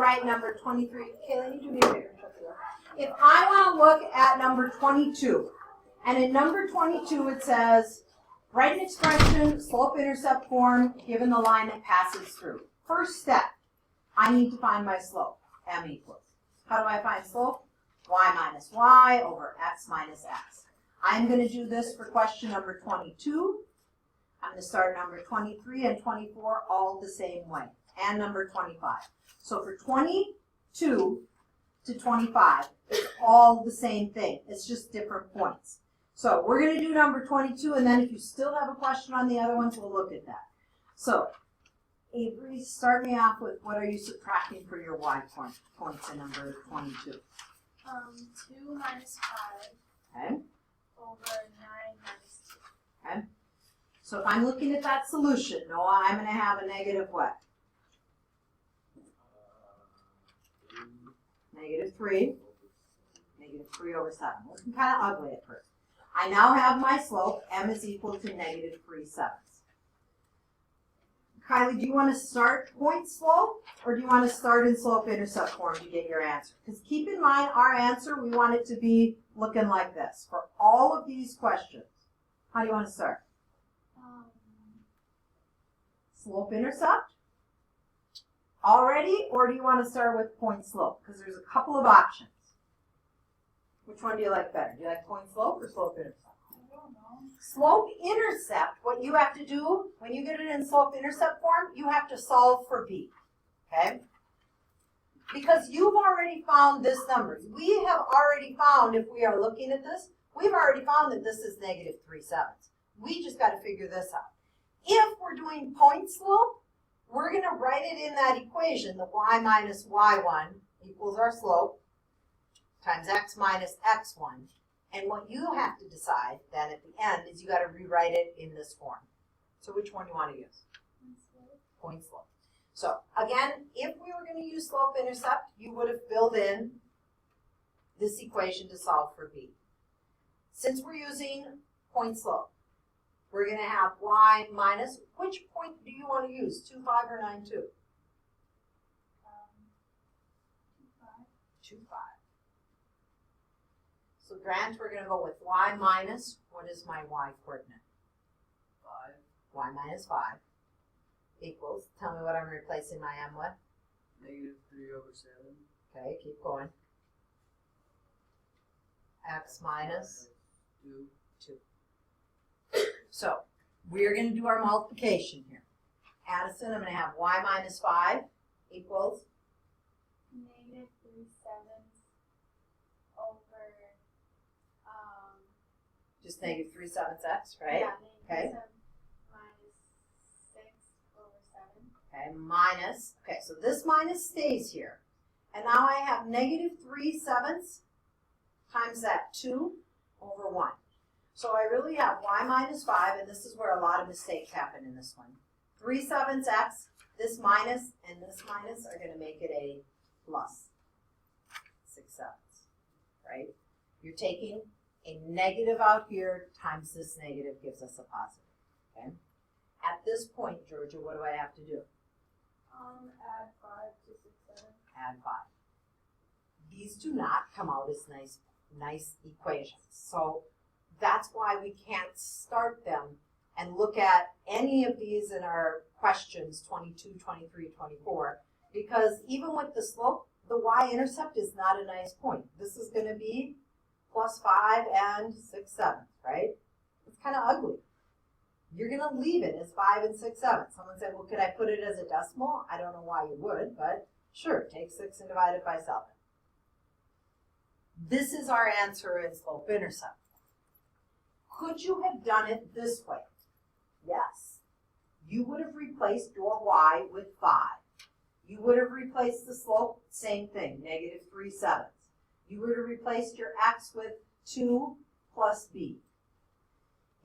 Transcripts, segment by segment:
write number 23, Kayla, you do me a favor. If I want to look at number 22, and in number 22 it says, write an expression, slope-intercept form, given the line that passes through. First step, I need to find my slope, m equals. How do I find slope? Y minus y over x minus x. I'm going to do this for question number 22. I'm going to start number 23 and 24 all the same way, and number 25. So for 22 to 25, it's all the same thing. It's just different points. So we're going to do number 22, and then if you still have a question on the other ones, we'll look at that. So, Avery, start me off with what are you subtracting for your y points in number 22? 2 minus 5 Okay. over 9 minus 2. Okay. So if I'm looking at that solution, Noah, I'm going to have a negative what? Negative 3. Negative 3 over 7. Looking kind of ugly at first. I now have my slope, m is equal to negative 3/7. Kylie, do you want to start point slope, or do you want to start in slope-intercept form to get your answer? Because keep in mind, our answer, we want it to be looking like this for all of these questions. How do you want to start? Slope-intercept already, or do you want to start with point slope? Because there's a couple of options. Which one do you like better? Do you like point slope or slope-intercept? I don't know. Slope-intercept, what you have to do, when you get it in slope-intercept form, you have to solve for b, okay? Because you've already found this number. We have already found, if we are looking at this, we've already found that this is negative 3/7. We just got to figure this out. If we're doing point slope, we're going to write it in that equation, the y minus y1 equals our slope times x minus x1. And what you have to decide then at the end is you got to rewrite it in this form. So which one do you want to use? Point slope. So again, if we were going to use slope-intercept, you would have filled in this equation to solve for b. Since we're using point slope, we're going to have y minus, which point do you want to use? 2, 5, or 9, 2? 2, 5. 2, 5. So Grant, we're going to go with y minus, what is my y coordinate? 5. Y minus 5 equals, tell me what I'm replacing my m with. Negative 3 over 7. Okay, keep going. X minus 2. 2. So we're going to do our multiplication here. Addison, I'm going to have y minus 5 equals Negative 3/7 over just negative 3/7 x, right? Yeah, Okay. -7 minus 6 over 7. Okay, minus, okay, so this minus stays here. And now I have negative 3/7 times that 2 over 1. So I really have y minus 5, and this is where a lot of mistakes happen in this one. 3/7 x, this minus and this minus are going to make it a plus 6/7, right? You're taking a negative out here times this negative gives us a positive, okay? At this point, Georgia, what do I have to do? Add 5 to 6/7. Add 5. These do not come out as nice equations. So that's why we can't start them and look at any of these in our questions 22, 23, 24, because even with the slope, the y-intercept is not a nice point. This is going to be plus 5 and 6/7, right? It's kind of ugly. You're going to leave it as 5 and 6/7. Someone said, well, could I put it as a decimal? I don't know why you would, but sure, take 6 and divide it by 7. This is our answer in slope-intercept. Could you have done it this way? Yes. You would have replaced your y with 5. You would have replaced the slope, same thing, negative 3/7. You would have replaced your x with 2 plus b.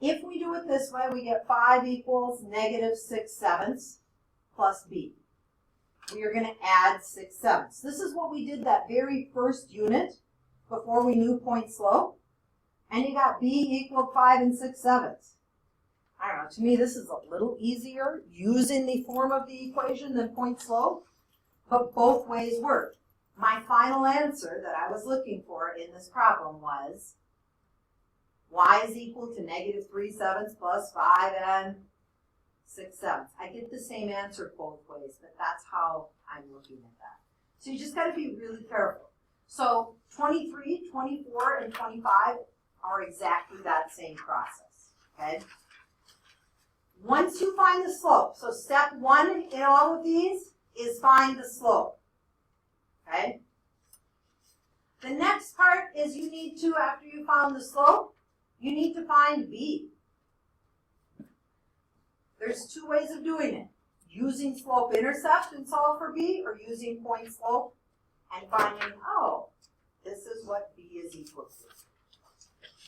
If we do it this way, we get 5 equals negative 6/7 plus b. We are going to add 6/7. This is what we did that very first unit before we knew point slope. And you got b equaled 5 and 6/7. I don't know, to me this is a little easier using the form of the equation than point slope. but both ways work. My final answer that I was looking for in this problem was y is equal to negative 3/7 plus 5 and 6/7. I get the same answer both ways, but that's how I'm looking at that. So you just got to be really careful. So 23, 24, and 25 are exactly that same process, okay? Once you find the slope, so step 1 in all of these is find the slope, okay? The next part is you need to, after you found the slope, you need to find b. There's 2 ways of doing it. Using slope intercept and solve for b, or using point slope and finding, oh, this is what b is equal to.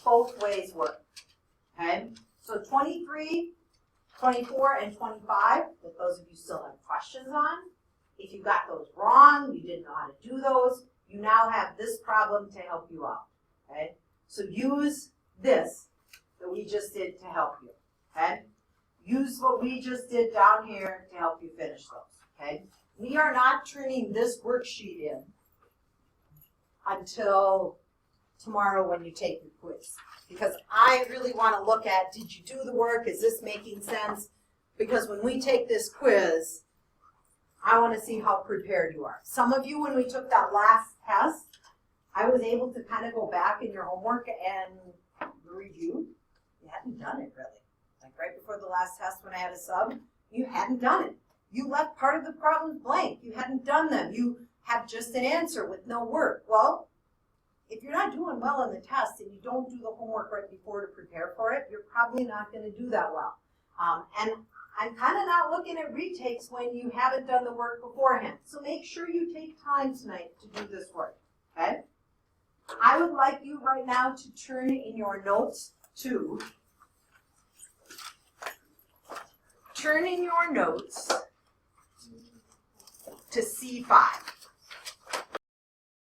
Both ways work, okay? So 23, 24, and 25, that those of you still have questions on. If you got those wrong, you didn't know how to do those, you now have this problem to help you out, okay? So use this that we just did to help you, okay? Use what we just did down here to help you finish those, okay? We are not turning this worksheet in until tomorrow when you take your quiz, because I really want to look at, did you do the work? Is this making sense? Because when we take this quiz, I want to see how prepared you are. Some of you, when we took that last test, I was able to kind of go back in your homework and review. You hadn't done it really. Like right before the last test when I had a sub, you hadn't done it. You left part of the problems blank. You hadn't done them. You have just an answer with no work. Well, if you're not doing well in the test and you don't do the homework right before to prepare for it, you're probably not going to do that well. And I'm kind of not looking at retakes when you haven't done the work beforehand. So make sure you take time tonight to do this work, okay? I would like you right now to turn in your notes to C5.